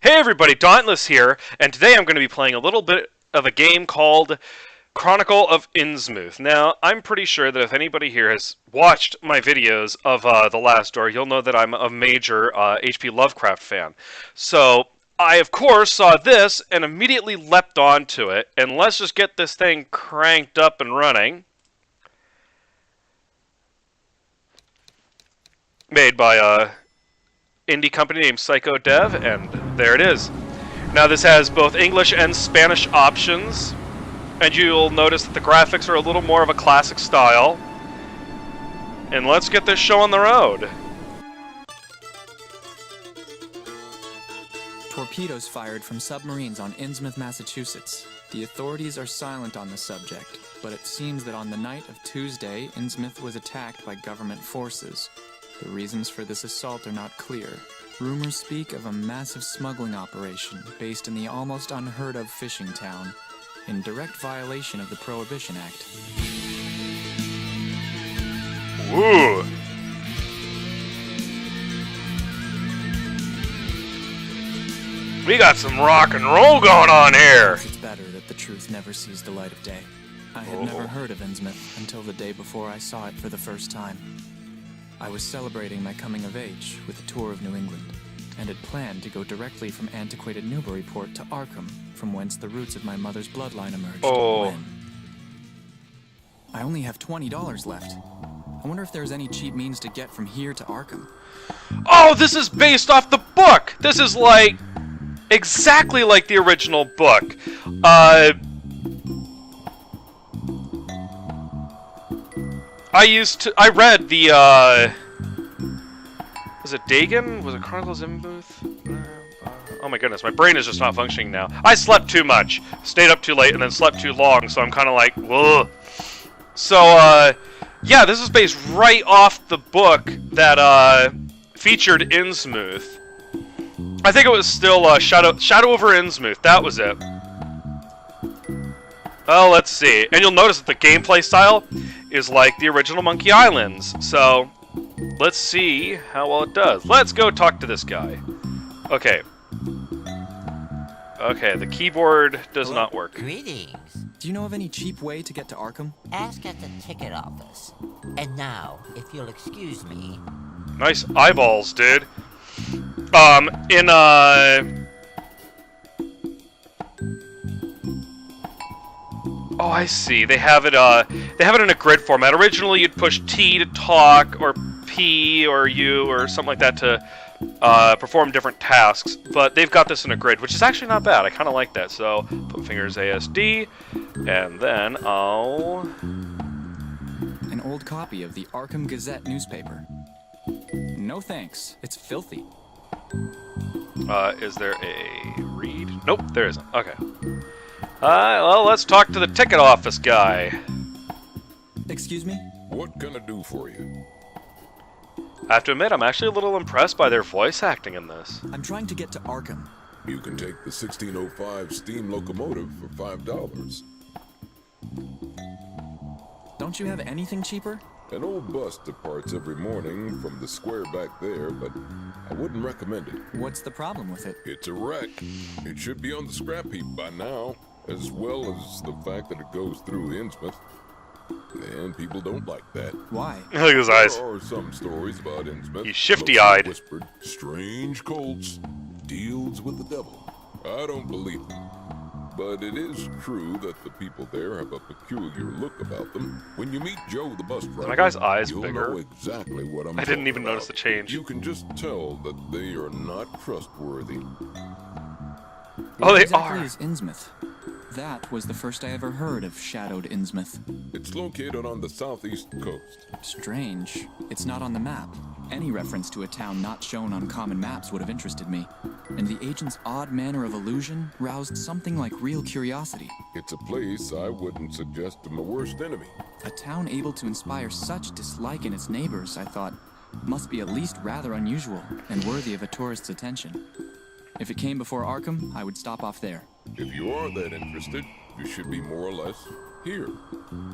Hey everybody, Dauntless here, and today I'm going to be playing a little bit of a game called Chronicle of Innsmouth. Now, I'm pretty sure that if anybody here has watched my videos of The Last Door, you'll know that I'm a major H.P. Lovecraft fan. So, I of course saw this and immediately leapt onto it, and let's just get this thing cranked up and running. Made by indie company named Psycho Dev, and there it is. Now this has both English and Spanish options, and you'll notice that the graphics are a little more of a classic style. And let's get this show on the road. Torpedoes fired from submarines on Innsmouth, Massachusetts. The authorities are silent on the subject, but it seems that on the night of Tuesday, Innsmouth was attacked by government forces. The reasons for this assault are not clear. Rumors speak of a massive smuggling operation based in the almost unheard of fishing town, in direct violation of the Prohibition Act. Ooh. We got some rock and roll going on here. It's better that the truth never sees the light of day. I had never heard of Innsmouth until the day before I saw it for the first time. I was celebrating my coming of age with a tour of New England, and had planned to go directly from antiquated Newburyport to Arkham, from whence the roots of my mother's bloodline emerged. When I only have $20 left. I wonder if there's any cheap means to get from here to Arkham. Oh, this is based off the book! This is like exactly like the original book. I read the, was it Dagon? Was it Chronicles of Innsmouth? Oh my goodness, my brain is just not functioning now. I slept too much, stayed up too late, and then slept too long, so I'm kind of like, whoa. So, yeah, this is based right off the book that, featured Innsmouth. I think it was still, Shadow over Innsmouth, that was it. Oh, let's see. And you'll notice that the gameplay style is like the original Monkey Islands. So, let's see how well it does. Let's go talk to this guy. Okay. Okay, the keyboard does not work. Greetings. Do you know of any cheap way to get to Arkham? Ask at the ticket office. And now, if you'll excuse me... Nice eyeballs, dude. Oh, I see. They have it in a grid format. Originally, you'd push T to talk, or P, or U, or something like that to perform different tasks. But they've got this in a grid, which is actually not bad. I kind of like that. So, put fingers ASD, and then I'll... An old copy of the Arkham Gazette newspaper. No thanks. It's filthy. Is there a read? Nope, there isn't. Okay. Well, let's talk to the ticket office guy. Excuse me? What can I do for you? I have to admit, I'm actually a little impressed by their voice acting in this. I'm trying to get to Arkham. You can take the 1605 steam locomotive for $5. Don't you have anything cheaper? An old bus departs every morning from the square back there, but I wouldn't recommend it. What's the problem with it? It's a wreck. It should be on the scrap heap by now, as well as the fact that it goes through Innsmouth. And people don't like that. Why? Look at his eyes. There are some stories about Innsmouth. He's shifty-eyed. Whispered, strange cults, deals with the devil. I don't believe them. But it is true that the people there have a peculiar look about them. When you meet Joe the bus driver, my guy's eyes you'll bigger? know exactly what I'm I didn't talking even notice about. the change. You can just tell that they are not trustworthy. Oh, they exactly are. Is Innsmouth? That was the first I ever heard of shadowed Innsmouth. It's located on the southeast coast. Strange. It's not on the map. Any reference to a town not shown on common maps would have interested me. And the agent's odd manner of illusion roused something like real curiosity. It's a place I wouldn't suggest to my worst enemy. A town able to inspire such dislike in its neighbors, I thought, must be at least rather unusual and worthy of a tourist's attention. If it came before Arkham, I would stop off there. If you are that interested, you should be more or less here.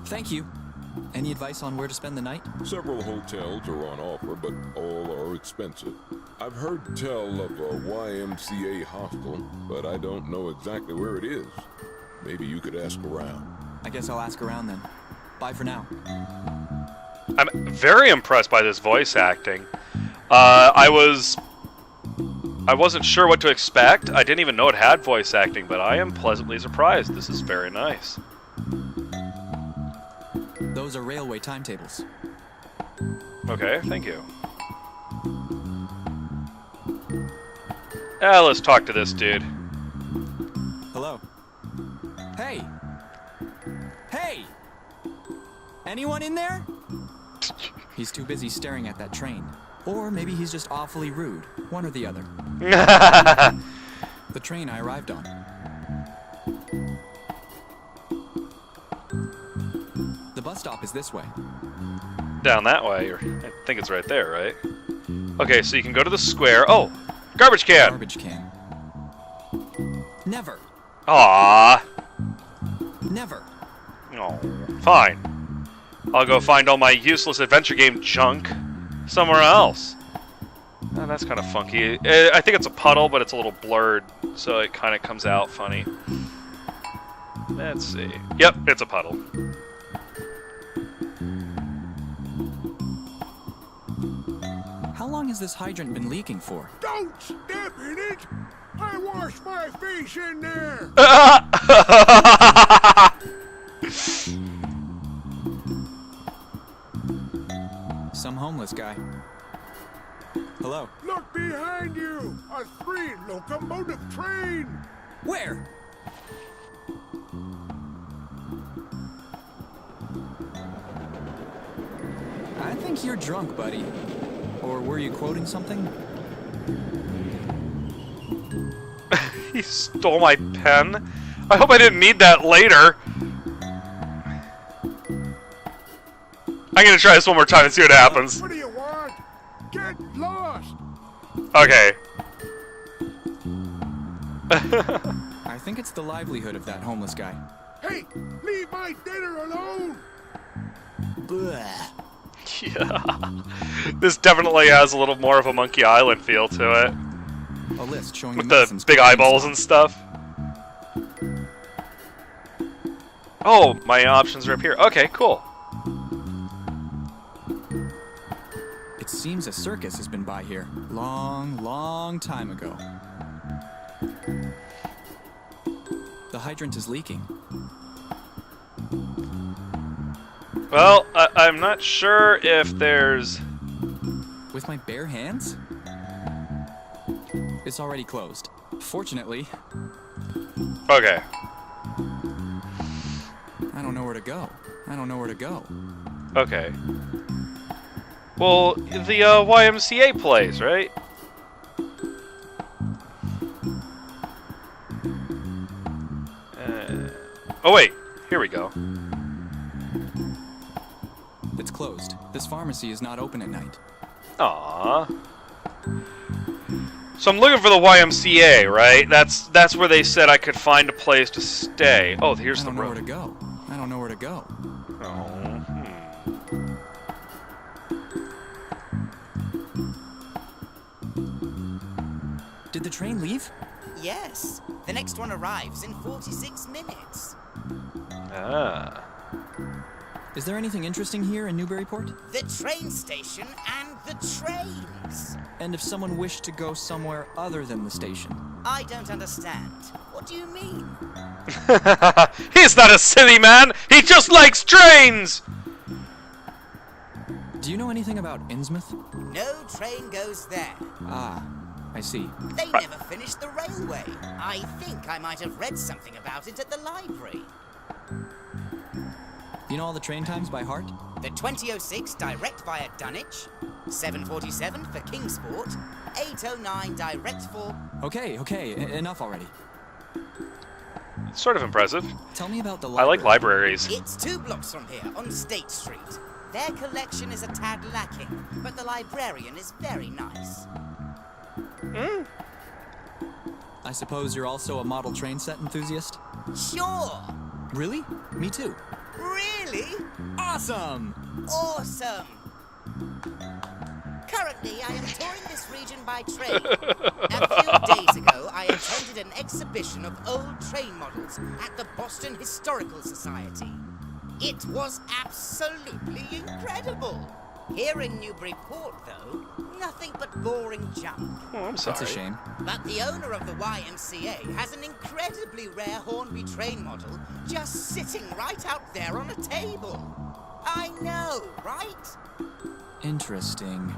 Thank you. Any advice on where to spend the night? Several hotels are on offer, but all are expensive. I've heard tell of a YMCA hostel, but I don't know exactly where it is. Maybe you could ask around. I guess I'll ask around then. Bye for now. I'm very impressed by this voice acting. I wasn't sure what to expect. I didn't even know it had voice acting, but I am pleasantly surprised. This is very nice. Those are railway timetables. Okay, thank you. Let's talk to this dude. Hello. Hey! Hey! Anyone in there? He's too busy staring at that train. Or maybe he's just awfully rude. One or the other. The train I arrived on. The bus stop is this way. Down that way, or I think it's right there, right? Okay, so you can go to the square. Oh, garbage can. Garbage can. Never. Aww. Never. Oh, fine. I'll go find all my useless adventure game junk somewhere else. Oh, that's kind of funky. I think it's a puddle, but it's a little blurred, so it kind of comes out funny. Let's see. Yep, it's a puddle. How long has this hydrant been leaking for? Don't step in it! I washed my face in there! Some homeless guy. Hello. Look behind you! A 3-locomotive train! Where? I think you're drunk, buddy. Or were you quoting something? He stole my pen? I hope I didn't need that later. I'm gonna try this one more time and see what happens. What do you want? Get lost! Okay. I think it's the livelihood of that homeless guy. Hey, leave my dinner alone! Bleh. Yeah. This definitely has a little more of a Monkey Island feel to it. A list showing With the medicines big containing eyeballs stuff. and stuff. Oh, my options are up here. Okay, cool. It seems a circus has been by here. Long time ago. The hydrant is leaking. Well, I'm not sure if there's... With my bare hands? It's already closed. Fortunately, Okay. I don't know where to go. I don't know where to go. Okay. Well, the YMCA plays, right? Oh wait, here we go. It's closed. This pharmacy is not open at night. Aww. So I'm looking for the YMCA, right? That's where they said I could find a place to stay. Oh, here's I the don't know where road. to go. I don't know where to go. Oh. Did the train leave? Yes. The next one arrives in 46 minutes. Ah. Is there anything interesting here in Newburyport? The train station and the trains. And if someone wished to go somewhere other than the station? I don't understand. What do you mean? He's not a silly man! He just likes trains! Do you know anything about Innsmouth? No train goes there. Ah, I see. They never finished the railway. I think I might have read something about it at the library. You know all the train times by heart? The 2006 direct via Dunwich, 7:47 for Kingsport, 8:09 direct for... Okay, enough already. It's sort of impressive. Tell me about the I library. like libraries. It's 2 blocks from here, on State Street. Their collection is a tad lacking, but the librarian is very nice. I suppose you're also a model train set enthusiast? Sure! Really? Me too. Really? Awesome! Awesome! Currently, I am touring this region by train. A few days ago, I attended an exhibition of old train models at the Boston Historical Society. It was absolutely incredible. Here in Newburyport, though, nothing but boring junk. Oh, I'm sorry. That's a shame. But the owner of the YMCA has an incredibly rare Hornby train model just sitting right out there on a table. I know, right? Interesting.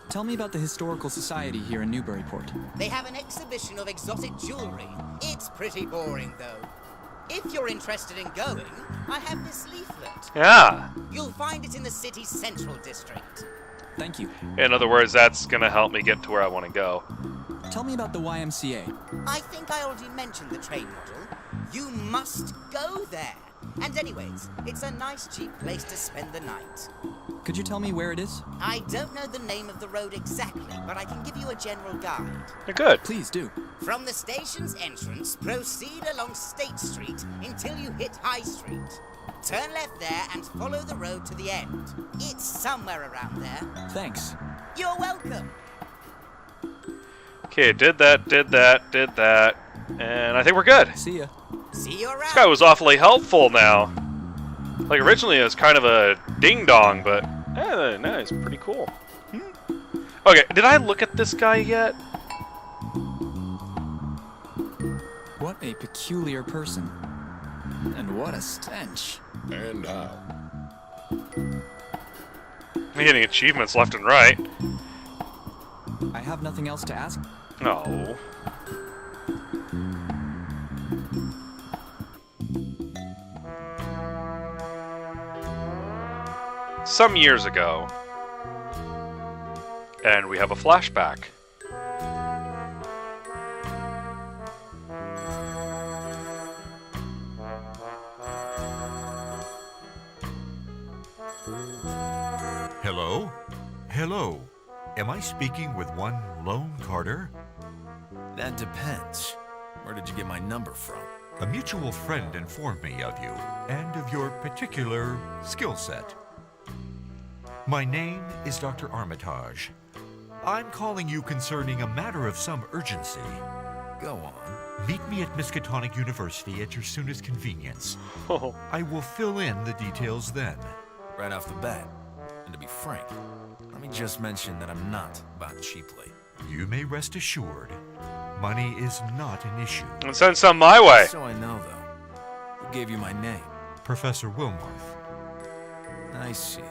Tell me about the Historical Society here in Newburyport. They have an exhibition of exotic jewelry. It's pretty boring, though. If you're interested in going, I have this leaflet. Yeah. You'll find it in the city's central district. Thank you. In other words, that's going to help me get to where I want to go. Tell me about the YMCA. I think I already mentioned the train model. You must go there. And anyways, it's a nice, cheap place to spend the night. Could you tell me where it is? I don't know the name of the road exactly, but I can give you a general guide. You're good. Please do. From the station's entrance, proceed along State Street until you hit High Street. Turn left there and follow the road to the end. It's somewhere around there. Thanks. You're welcome. Okay, did that. And I think we're good. See ya. See you around. This guy was awfully helpful now. Like, originally it was kind of a ding-dong, but no, he's pretty cool. Okay, did I look at this guy yet? What a peculiar person. And what a stench. And how? I'm getting achievements left and right. I have nothing else to ask. No. Some years ago, and we have a flashback. Hello? Hello. Am I speaking with one Lone Carter? That depends. Where did you get my number from? A mutual friend informed me of you and of your particular skill set. My name is Dr. Armitage. I'm calling you concerning a matter of some urgency. Go on. Meet me at Miskatonic University at your soonest convenience. Oh. I will fill in the details then. Right off the bat. And to be frank, let me just mention that I'm not bought cheaply. You may rest assured, money is not an issue. And send some my way. So I know, though. Who gave you my name? Professor Wilmarth. I see.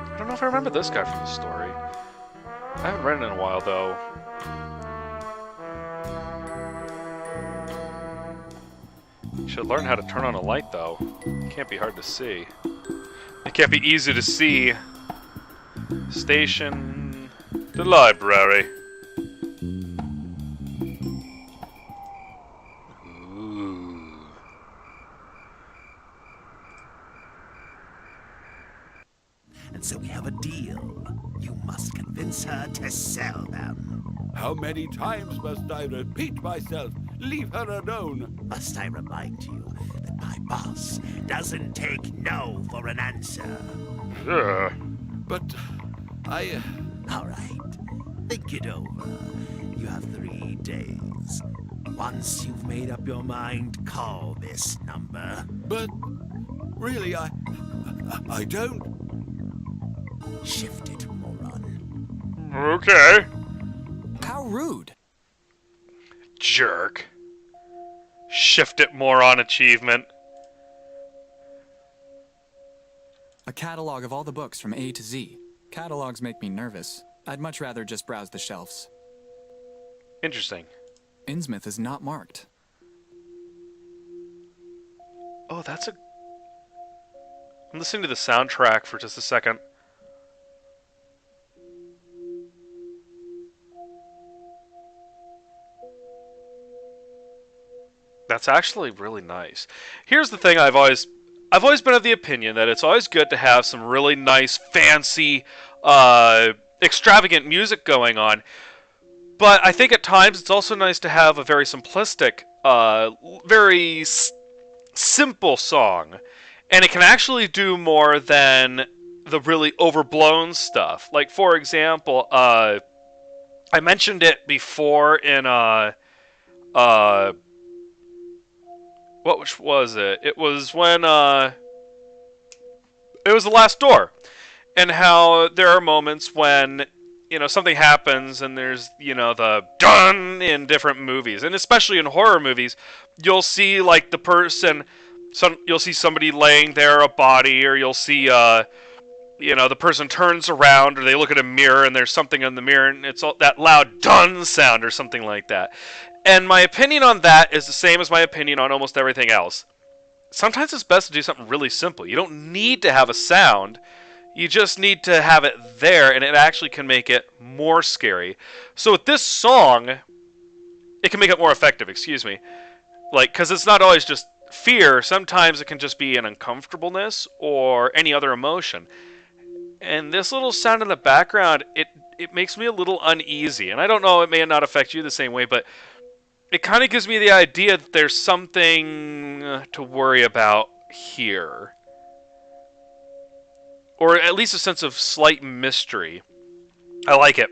I don't know if I remember this guy from the story. I haven't read it in a while, though. You should learn how to turn on a light, though. It can't be hard to see. It can't be easy to see. Station... the library. Ooh. And so we have a deal. You must convince her to sell them. How many times must I repeat myself? Leave her alone. Must I remind you that my boss doesn't take no for an answer? Yeah. But I... All right. Think it over. You have 3 days. Once you've made up your mind, call this number. But... really, I don't... Shift it, moron. Okay. How rude. Jerk. Shift it moron achievement. A catalog of all the books from A to Z. Catalogs make me nervous. I'd much rather just browse the shelves. Interesting. Innsmouth is not marked. Oh, that's a... I'm listening to the soundtrack for just a second. That's actually really nice. Here's the thing I've always been of the opinion that it's always good to have some really nice, fancy, extravagant music going on. But I think at times it's also nice to have a very simplistic, very simple song, and it can actually do more than the really overblown stuff. Like, for example, I mentioned it before in what was it? It was when it was The Last Door, and how there are moments when, you know, something happens and there's, you know, the dun in different movies, and especially in horror movies, you'll see like the person, you'll see somebody laying there, a body, or you'll see you know, the person turns around or they look at a mirror and there's something in the mirror and it's all that loud dun sound or something like that. And my opinion on that is the same as my opinion on almost everything else. Sometimes it's best to do something really simple. You don't need to have a sound. You just need to have it there, and it actually can make it more scary. So with this song, it can make it more effective, excuse me. Like, because it's not always just fear. Sometimes it can just be an uncomfortableness or any other emotion. And this little sound in the background, it makes me a little uneasy. And I don't know, it may not affect you the same way, but it kind of gives me the idea that there's something to worry about here. Or at least a sense of slight mystery. I like it.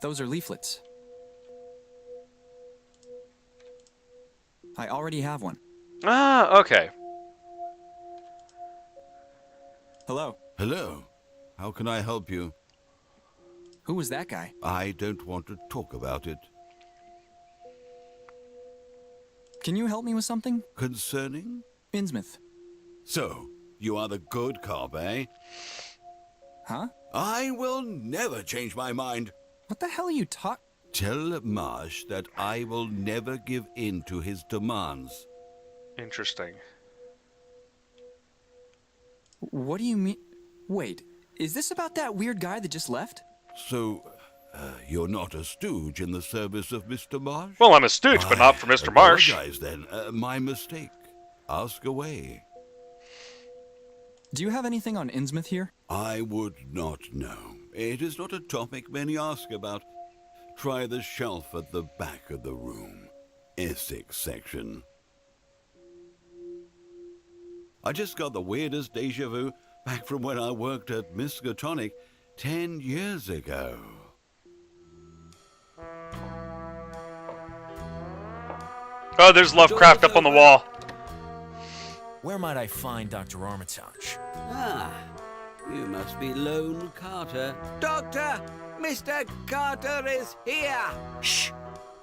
Those are leaflets. I already have one. Ah, okay. Hello. Hello. How can I help you? Who was that guy? I don't want to talk about it. Can you help me with something? Concerning? Innsmouth. So, you are the good cop, eh? Huh? I will never change my mind. What the hell are you talking? Tell Marsh that I will never give in to his demands. Interesting. What do you mean? Wait, is this about that weird guy that just left? So, you're not a stooge in the service of Mr. Marsh? Well, I'm a stooge, but not for Mr. Marsh. Apologize then. My mistake. Ask away. Do you have anything on Innsmouth here? I would not know. It is not a topic many ask about. Try the shelf at the back of the room. Essex section. I just got the weirdest deja vu back from when I worked at Miskatonic 10 years ago. Oh, there's Lovecraft up on the wall. Where might I find Dr. Armitage? Ah, you must be Lone Carter. Doctor! Mr. Carter is here! Shh!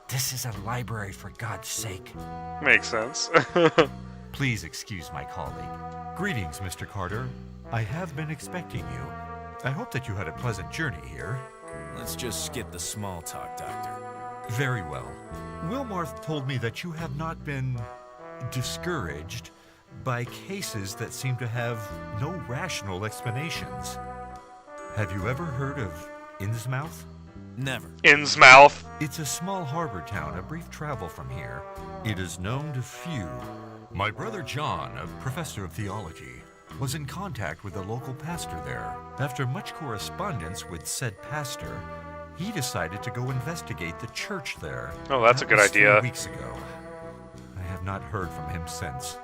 This is a library, for God's sake. Makes sense. Please excuse my colleague. Greetings, Mr. Carter. I have been expecting you. I hope that you had a pleasant journey here. Let's just skip the small talk, Doctor. Very well. Wilmarth told me that you have not been discouraged by cases that seem to have no rational explanations. Have you ever heard of Innsmouth? Never. Innsmouth. It's a small harbor town, a brief travel from here. It is known to few. My brother John, a professor of theology, was in contact with a local pastor there. After much correspondence with said pastor, he decided to go investigate the church there. Oh, that's a good That was idea. 3 weeks ago. I have not heard from him since.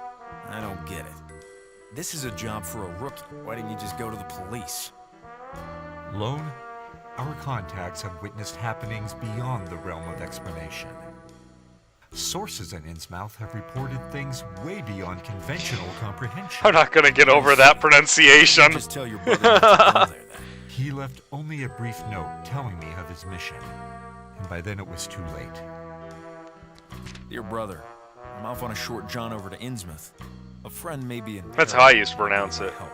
I don't get it. This is a job for a rookie. Why didn't you just go to the police? Lone, our contacts have witnessed happenings beyond the realm of explanation. Sources in Innsmouth have reported things way beyond conventional comprehension. I'm not gonna get over that pronunciation. Just tell your brother not to go there, then. He left only a brief note telling me of his mission, and by then it was too late. Dear brother, I'm off on a short jaunt over to Innsmouth. A friend may be in That's how I used to pronounce it. help.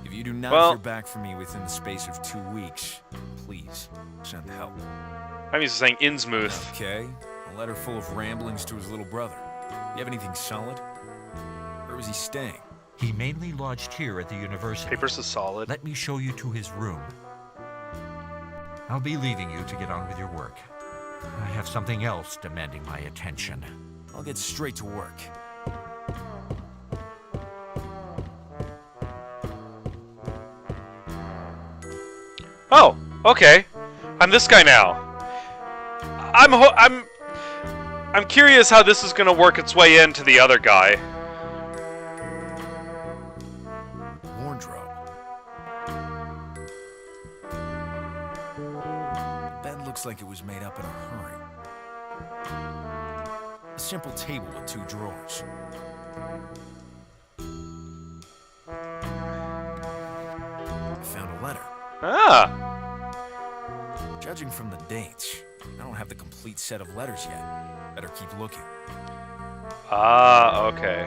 If you do not Well- hear back from me within the space of 2 weeks, please send help. I'm used to saying Innsmouth. Okay, a letter full of ramblings to his little brother. You have anything solid? Where was he staying? He mainly lodged here at the university. Papers is solid. Let me show you to his room. I'll be leaving you to get on with your work. I have something else demanding my attention. I'll get straight to work. Oh, okay. I'm this guy now. I'm curious how this is going to work its way into the other guy. Wardrobe. Bed looks like it was made up in a hurry. A simple table with 2 drawers. I found a letter. Ah! Judging from the dates, I don't have the complete set of letters yet. Better keep looking. Ah, okay.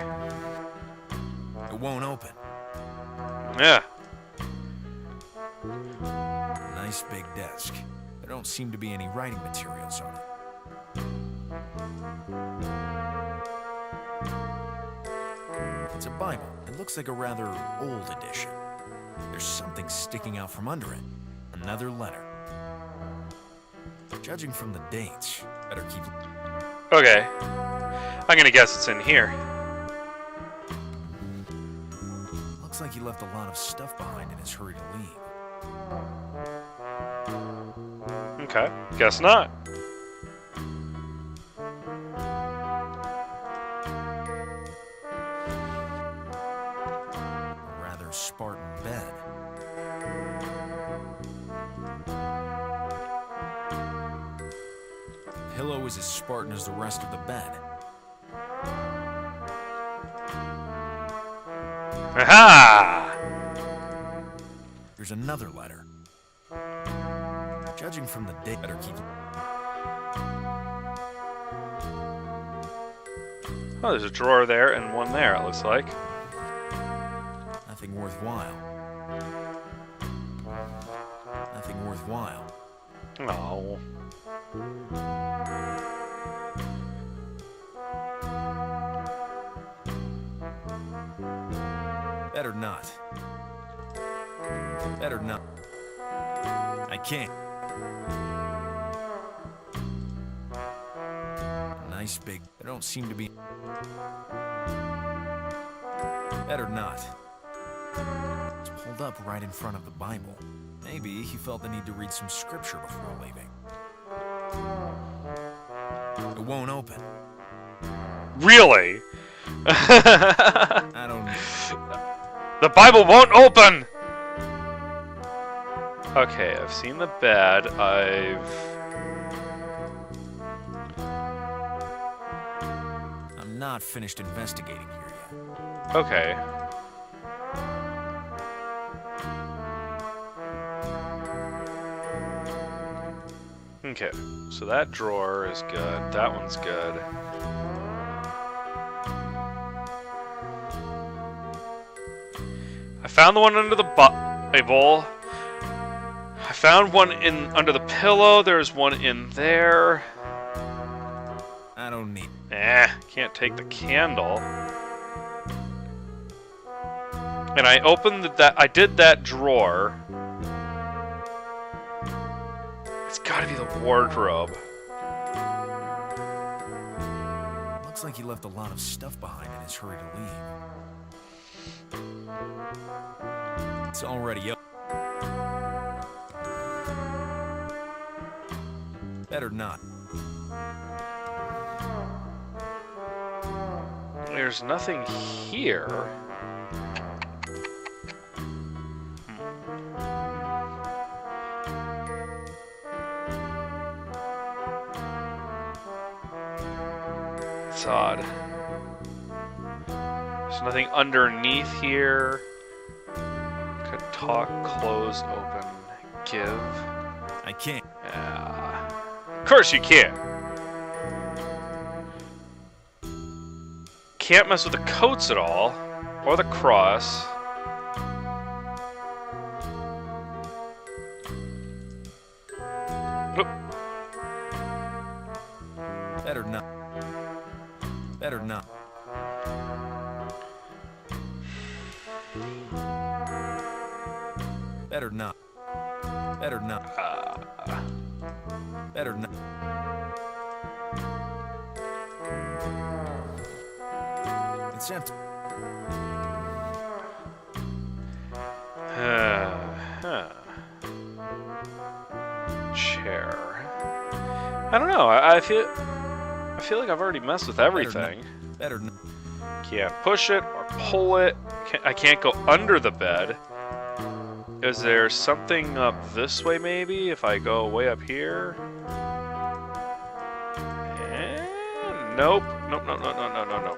It won't open. Yeah. Nice big desk. There don't seem to be any writing materials on it. It's a Bible. It looks like a rather old edition. There's something sticking out from under it. Another letter. Judging from the dates, better keep... Okay. I'm gonna guess it's in here. Looks like he left a lot of stuff behind in his hurry to leave. Okay. Guess not. A rather Spartan bed. Pillow is as Spartan as the rest of the bed. Aha! There's another letter. Judging from the date, better keep... Oh, there's a drawer there and one there, it looks like. Nothing worthwhile. Nothing worthwhile. Oh. Better not. Better not. I can't. Nice big... There don't seem to be... Better not. It's pulled up right in front of the Bible. Maybe he felt the need to read some scripture before leaving. It won't open. Really? I don't know. The Bible won't open! Okay, I've seen the bed. I'm not finished investigating here yet. Okay. Okay, so that drawer is good. That one's good. I found the one under the Bible. I found one under the pillow. There's one in there. I don't need... Can't take the candle. And I opened I did that drawer. It's gotta be the wardrobe. Looks like he left a lot of stuff behind in his hurry to leave. It's already up. Better not. There's nothing here. It's odd. There's nothing underneath here. Could talk, close, open, give. I can't. Yeah. Of course you can. Can't mess with the coats at all, or the cross. Oop. Better not. Better not. Better not. Better not. Better not. It's empty. Chair. I don't know. I I feel like I've already messed with everything. Better not. Can't push it or pull it. I can't go under the bed. Is there something up this way, maybe? If I go way up here? Nope. Nope, no, no, no, no, no, no.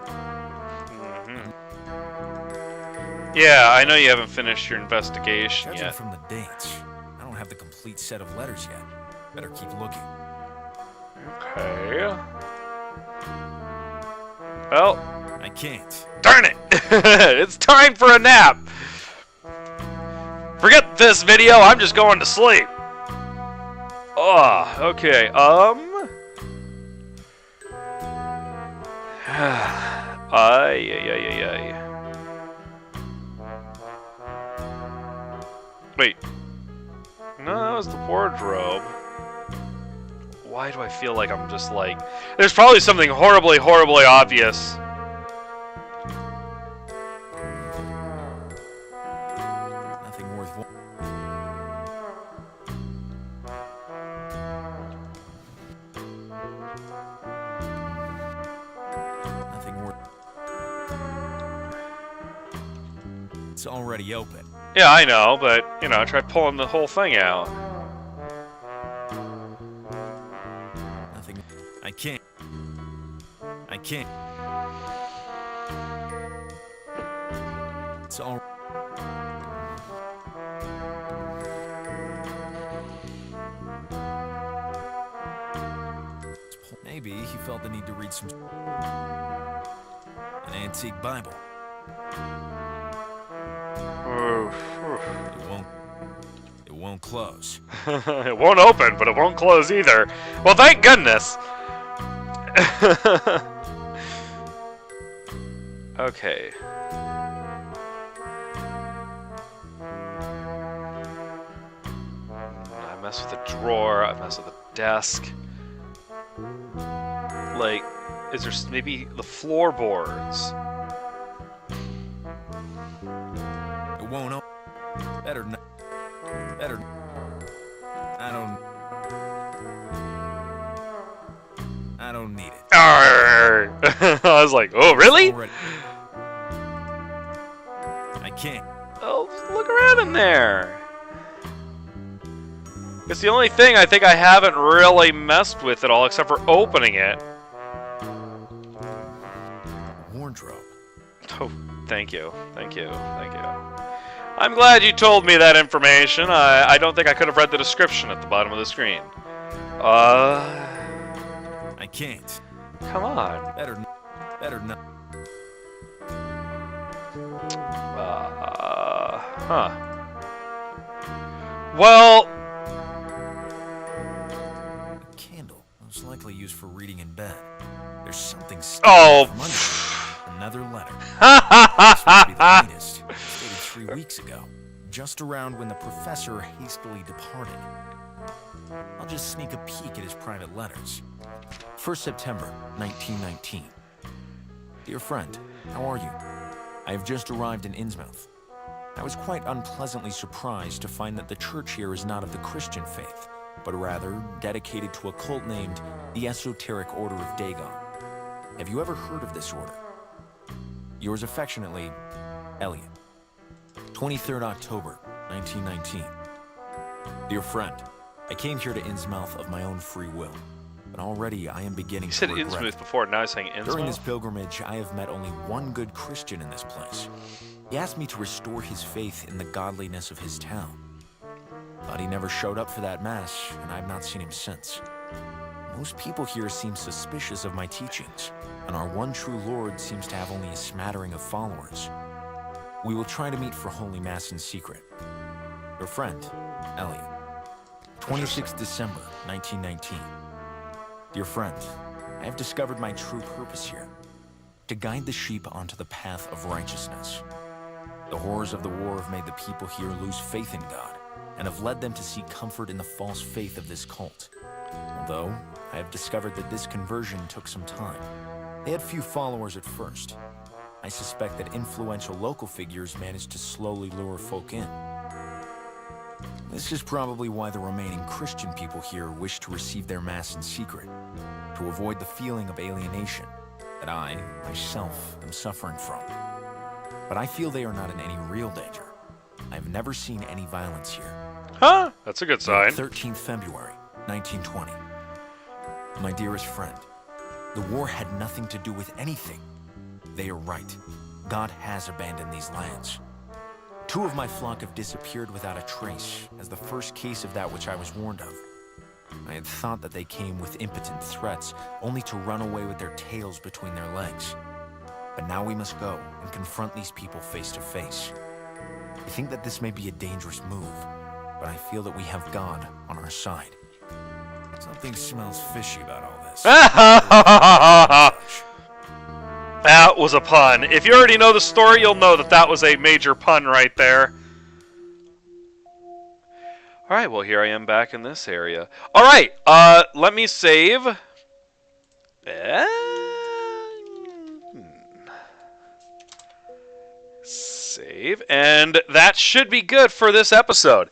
Yeah, I know you haven't finished your investigation Judging yet. from the dates, I don't have the complete set of letters yet. Better keep looking. Okay. Well, I can't. darn it! It's time for a nap! Forget this video, I'm just going to sleep! Oh, okay, ay. Wait. No, that was the wardrobe. Why do I feel like I'm just like... There's probably something horribly, horribly obvious. Nothing worth. Nothing worth. It's already open. Yeah, I know, but, you know, try pulling the whole thing out. Nothing. I can't. I can't. It's all. Maybe he felt the need to read some. An antique Bible. It won't close. It won't open, but it won't close either. Well, thank goodness. Okay. I mess with the drawer. I mess with the desk. Like, is there maybe the floorboards? It won't open. Better not. Better. I don't need it. Arr! I was like, oh, really? I can't. Oh, look around in there. It's the only thing I think I haven't really messed with at all, except for opening it. Wardrobe. Oh, thank you. Thank you. Thank you. I'm glad you told me that information. I don't think I could have read the description at the bottom of the screen. I can't. Come on. Better not. Huh. Well... A candle. Most likely used for reading in bed. There's something stuck from under it. Another letter. This must be the latest. Dated 3 weeks ago. Just around when the professor hastily departed. I'll just sneak a peek at his private letters. 1st September, 1919. Dear friend, how are you? I have just arrived in Innsmouth. I was quite unpleasantly surprised to find that the church here is not of the Christian faith, but rather dedicated to a cult named the Esoteric Order of Dagon. Have you ever heard of this order? Yours affectionately, Elliot. 23rd October, 1919. Dear friend, I came here to Innsmouth of my own free will, but already I am beginning to regret. You said Innsmouth before, now I'm saying Innsmouth? During this pilgrimage, I have met only one good Christian in this place. He asked me to restore his faith in the godliness of his town. But he never showed up for that mass, and I have not seen him since. Most people here seem suspicious of my teachings, and our one true Lord seems to have only a smattering of followers. We will try to meet for Holy Mass in secret. Your friend, Elliot. 26th December, 1919. Dear friend, I have discovered my true purpose here. To guide the sheep onto the path of righteousness. The horrors of the war have made the people here lose faith in God, and have led them to seek comfort in the false faith of this cult. Although, I have discovered that this conversion took some time. They had few followers at first. I suspect that influential local figures managed to slowly lure folk in. This is probably why the remaining Christian people here wish to receive their Mass in secret, to avoid the feeling of alienation that I, myself, am suffering from. But I feel they are not in any real danger. I've never seen any violence here. Huh? That's a good sign. 13th February, 1920. My dearest friend, the war had nothing to do with anything. They are right. God has abandoned these lands. 2 of my flock have disappeared without a trace, as the first case of that which I was warned of. I had thought that they came with impotent threats, only to run away with their tails between their legs. But now we must go and confront these people face to face. I think that this may be a dangerous move, but I feel that we have God on our side. Something smells fishy about all this. That was a pun. If you already know the story, you'll know that that was a major pun right there. Alright, well, here I am back in this area. Alright, let me save. Save, and that should be good for this episode.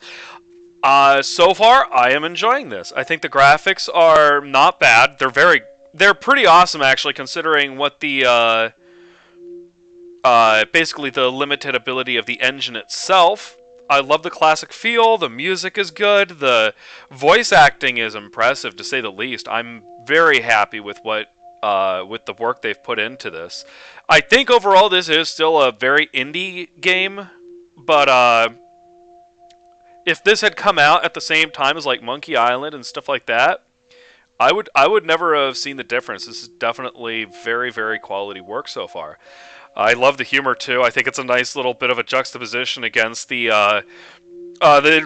So far, I am enjoying this. I think the graphics are not bad. They're pretty awesome, actually, considering what the, basically the limited ability of the engine itself. I love the classic feel, the music is good, the voice acting is impressive, to say the least. I'm very happy with with the work they've put into this. I think overall this is still a very indie game, but, if this had come out at the same time as, like, Monkey Island and stuff like that, I would never have seen the difference. This is definitely very, very quality work so far. I love the humor too. I think it's a nice little bit of a juxtaposition against the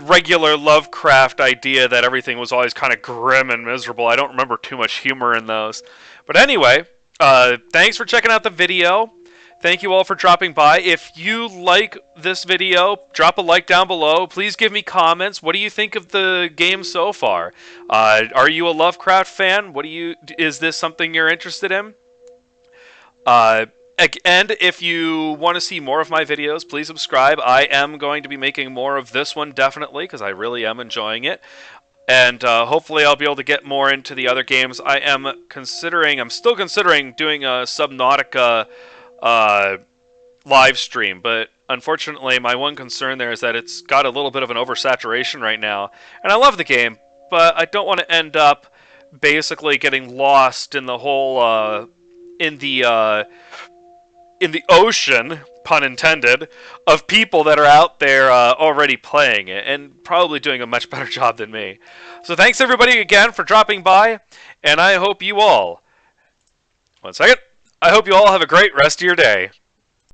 regular Lovecraft idea that everything was always kind of grim and miserable. I don't remember too much humor in those. But anyway, thanks for checking out the video. Thank you all for dropping by. If you like this video, drop a like down below. Please give me comments. What do you think of the game so far? Are you a Lovecraft fan? Is this something you're interested in? And if you want to see more of my videos, please subscribe. I am going to be making more of this one, definitely, because I really am enjoying it. And hopefully I'll be able to get more into the other games. I'm still considering doing a Subnautica live stream, but unfortunately my one concern there is that it's got a little bit of an oversaturation right now. And I love the game, but I don't want to end up basically getting lost in the whole, in the ocean, pun intended, of people that are out there already playing it, and probably doing a much better job than me. So thanks everybody again for dropping by, and I hope you all... One second. I hope you all have a great rest of your day.